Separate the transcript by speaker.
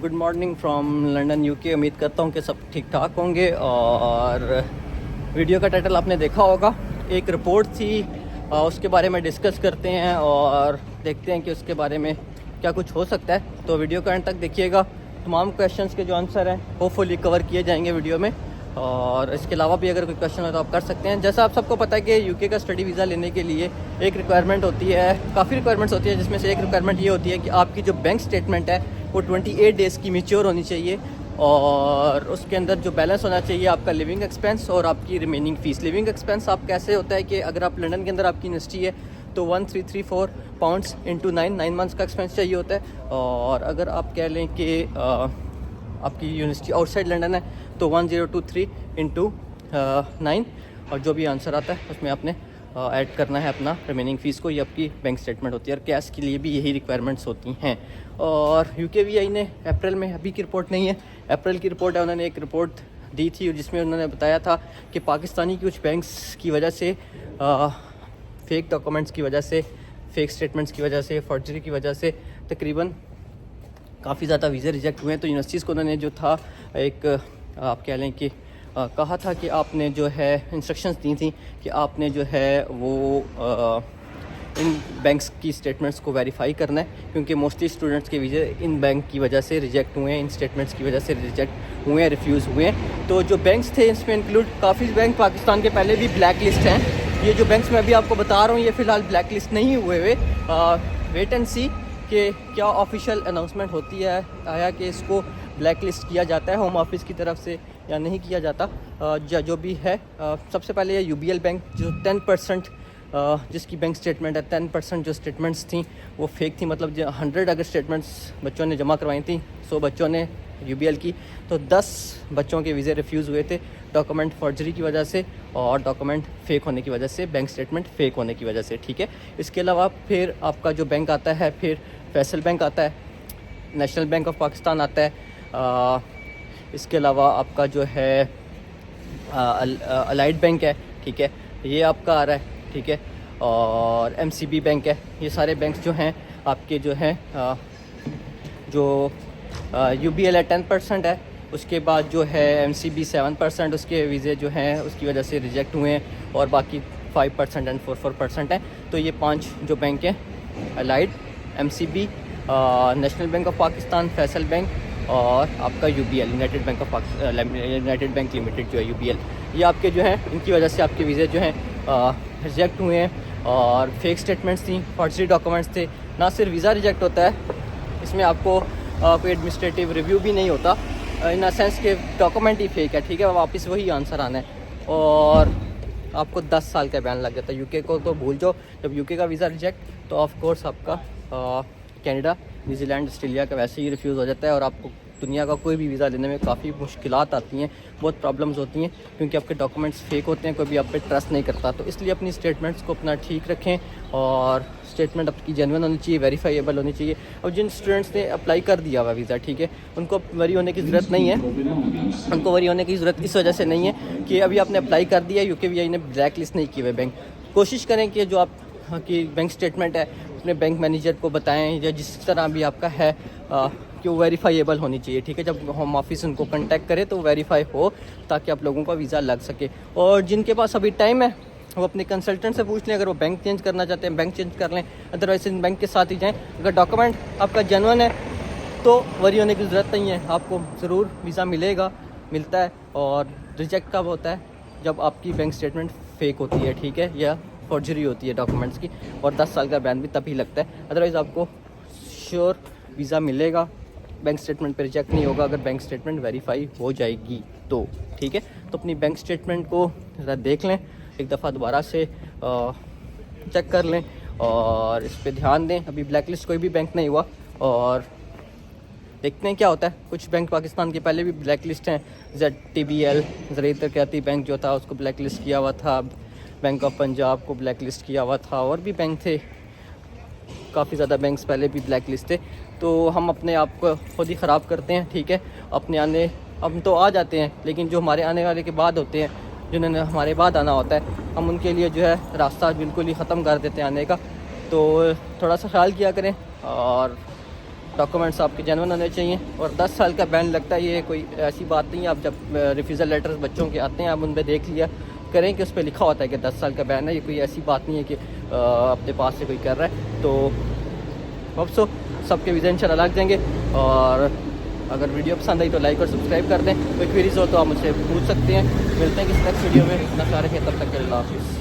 Speaker 1: Good morning from London UK. उम्मीद करता हूँ कि सब ठीक ठाक होंगे। और वीडियो का टाइटल आपने देखा होगा, एक रिपोर्ट थी, उसके बारे में डिस्कस करते हैं और देखते हैं कि उसके बारे में क्या कुछ हो सकता है। तो वीडियो का एंड तक देखिएगा, तमाम क्वेश्चंस के जो आंसर हैं होपफुली कवर किए जाएंगे वीडियो में। और इसके अलावा भी अगर कोई क्वेश्चन हो तो आप कर सकते हैं। जैसा आप सबको पता है कि यूके का स्टडी वीज़ा लेने के लिए एक रिक्वायरमेंट होती है, काफ़ी रिक्वायरमेंट्स होती है, जिसमें से एक रिक्वायरमेंट ये होती है कि आपकी जो बैंक स्टेटमेंट है वो 28 डेज़ की मैच्योर होनी चाहिए और उसके अंदर जो बैलेंस होना चाहिए आपका लिविंग एक्सपेंस और आपकी रिमेनिंग फ़ीस। लिविंग एक्सपेंस आप कैसे होता है कि अगर आप लंदन के अंदर आपकी यूनिवर्सिटी है तो 1334 पाउंड्स इंटू 9 मंथ्स का एक्सपेंस चाहिए होता है। और अगर आप कह लें कि आपकी यूनिवर्सिटी आउटसाइड लंदन है तो 1023 इंटू 9 और जो भी आंसर आता है उसमें आपने ऐड करना है अपना रिमेनिंग फ़ीस को। ये आपकी बैंक स्टेटमेंट होती है और कैश के लिए भी यही रिक्वायरमेंट्स होती हैं। और यूकेवीआई ने अप्रैल में, अभी की रिपोर्ट नहीं है, अप्रैल की रिपोर्ट है, उन्होंने एक रिपोर्ट दी थी जिसमें उन्होंने बताया था कि पाकिस्तानी कुछ बैंक्स की वजह से, फेक डॉक्यूमेंट्स की वजह से, फेक स्टेटमेंट्स की वजह से, फॉर्जरी की वजह से तकरीबन काफ़ी ज़्यादा वीज़े रिजेक्ट हुए हैं। तो यूनिवर्सिटीज़ को उन्होंने जो था एक आप कह लें कि कहा था कि आपने जो है इंस्ट्रक्शंस दी थी कि आपने जो है वो इन बैंक्स की स्टेटमेंट्स को वेरीफाई करना है, क्योंकि मोस्टली स्टूडेंट्स के वीज़े इन बैंक की वजह से रिजेक्ट हुए हैं, इन स्टेटमेंट्स की वजह से रिजेक्ट हुए हैं, रिफ्यूज़ हुए हैं। तो जो बैंक्स थे इसमें इंक्लूड काफ़ी बैंक पाकिस्तान के पहले भी ब्लैक लिस्ट हैं। ये जो बैंक्स मैं अभी आपको बता रहा हूँ ये फ़िलहाल ब्लैक लिस्ट नहीं हुए हुए। वेट एंड सी कि क्या ऑफिशियल अनाउंसमेंट होती है, आया कि इसको ब्लैक लिस्ट किया जाता है होम ऑफिस की तरफ से या नहीं किया जाता। जो भी है, सबसे पहले ये यूबीएल बैंक जो 10% जिसकी बैंक स्टेटमेंट है, 10% जो स्टेटमेंट्स थी वो फेक थी। मतलब जो 100 अगर स्टेटमेंट्स बच्चों ने जमा करवाई थी, 100 बच्चों ने यूबीएल की, तो 10 बच्चों के वीज़े रिफ्यूज़ हुए थे डॉक्यूमेंट फॉर्जरी की वजह से और डॉक्यूमेंट फेक होने की वजह से, बैंक स्टेटमेंट फेक होने की वजह से। ठीक है, इसके अलावा फिर आपका जो बैंक आता है, फिर फैसल बैंक आता है, नेशनल बैंक ऑफ पाकिस्तान आता है, इसके अलावा आपका जो है अलाइड बैंक है, ठीक है, ये आपका आ रहा है, ठीक है, और एमसीबी बैंक है। ये सारे बैंक्स जो हैं आपके जो हैं, जो यूबीएल है 10% है, उसके बाद जो है एमसीबी 7%, उसके वीज़े जो हैं उसकी वजह से रिजेक्ट हुए हैं और बाकी 5% एंड 4% हैं। तो ये 5 जो बैंक हैं, allied, MCB, national bank of Pakistan, Faisal bank और आपका यूबीएल, यूनाइटेड बैंक लिमिटेड जो है यूबीएल, ये आपके जो हैं इनकी वजह से आपके वीज़े जो हैं रिजेक्ट हुए हैं। और फेक स्टेटमेंट्स थी, फॉर्जरी डॉक्यूमेंट्स थे। ना सिर्फ वीज़ा रिजेक्ट होता है, इसमें आपको कोई एडमिनिस्ट्रेटिव रिव्यू भी नहीं होता, इन अ सेंस के डॉक्यूमेंट ही फेक है, ठीक है, वापस वही आंसर आना है और आपको 10 साल का बैन लग जाता है। यूके को तो भूल जाओ, जब यूके का वीज़ा रिजेक्ट तो ऑफ कोर्स आपका कनाडा, न्यूजीलैंड, ऑस्ट्रेलिया का वैसे ही रिफ्यूज़ हो जाता है और आपको दुनिया का कोई भी वीज़ा लेने में काफ़ी मुश्किलात आती हैं, बहुत प्रॉब्लम्स होती हैं, क्योंकि आपके डॉक्यूमेंट्स फेक होते हैं, कोई भी आप पे ट्रस्ट नहीं करता। तो इसलिए अपनी स्टेटमेंट्स को अपना ठीक रखें और स्टेटमेंट आपकी जेन्युइन होनी चाहिए, वेरीफाइएबल होनी चाहिए। अब जिन स्टूडेंट्स ने अप्लाई कर दिया हुआ वीज़ा, ठीक है, उनको वरी होने की ज़रूरत नहीं है। उनको वरी होने की ज़रूरत इस वजह से नहीं है कि अभी आपने अप्लाई कर दिया, यूकेवीआई ने ब्लैक लिस्ट नहीं किए हुए बैंक। कोशिश करें कि जो आप की बैंक स्टेटमेंट है अपने बैंक मैनेजर को बताएं या जिस तरह भी आपका है कि वो वेरीफाइएबल होनी चाहिए, ठीक है। जब होम ऑफिस उनको कांटेक्ट करे तो वेरीफाई हो, ताकि आप लोगों का वीज़ा लग सके। और जिनके पास अभी टाइम है वो अपने कंसल्टेंट से पूछ लें, अगर वो बैंक चेंज करना चाहते हैं बैंक चेंज कर लें, अदरवाइज इन बैंक के साथ ही जाएँ। अगर डॉक्यूमेंट आपका जेन्युइन है तो वरी होने की ज़रूरत नहीं है, आपको ज़रूर वीज़ा मिलता है। और रिजेक्ट कब होता है? जब आपकी बैंक स्टेटमेंट फेक होती है, ठीक है, या फॉर्जरी होती है डॉक्यूमेंट्स की, और 10 साल का बैन भी तभी लगता है। अदरवाइज़ आपको श्योर वीज़ा मिलेगा, बैंक स्टेटमेंट पे रिजेक्ट नहीं होगा अगर बैंक स्टेटमेंट वेरीफाई हो जाएगी तो, ठीक है। तो अपनी बैंक स्टेटमेंट को ज़रा देख लें, एक दफ़ा दोबारा से चेक कर लें और इस पर ध्यान दें। अभी ब्लैक लिस्ट कोई भी बैंक नहीं हुआ और देखते हैं क्या होता है। कुछ बैंक पाकिस्तान के पहले भी ब्लैक लिस्ट हैं, ZTBL, ज़राई तरक्याती बैंक जो था उसको ब्लैक लिस्ट किया हुआ था, बैंक ऑफ पंजाब को ब्लैक लिस्ट किया हुआ था, और भी बैंक थे, काफ़ी ज़्यादा बैंक्स पहले भी ब्लैक लिस्ट थे। तो हम अपने आप को खुद ही ख़राब करते हैं, ठीक है। हम तो आ जाते हैं, लेकिन जो हमारे आने वाले के बाद होते हैं, जिन्होंने हमारे बाद आना होता है, हम उनके लिए जो है रास्ता बिल्कुल ही ख़त्म कर देते हैं आने का। तो थोड़ा सा ख्याल किया करें और डॉक्यूमेंट्स आपके जेन्युइन होने चाहिए। और 10 साल का बैन लगता है, ये कोई ऐसी बात नहीं है। आप जब रिफ्यूज़ल लेटर्स बच्चों के आते हैं आप उन पर देख लिया करें कि उस पर लिखा होता है कि 10 साल का बैन है। ये कोई ऐसी बात नहीं है कि अपने पास से कोई कर रहा है। तो होप सो सबके वीज़ा इंशाल्लाह लग जाएंगे। और अगर वीडियो पसंद आई तो लाइक और सब्सक्राइब कर दें। कोई क्वेरीज हो तो आप मुझसे पूछ सकते हैं। मिलते हैं किसी नेक्स्ट वीडियो में। अपना ख्याल रखें, तब तक के लिए अल्लाह हाफ़िज़।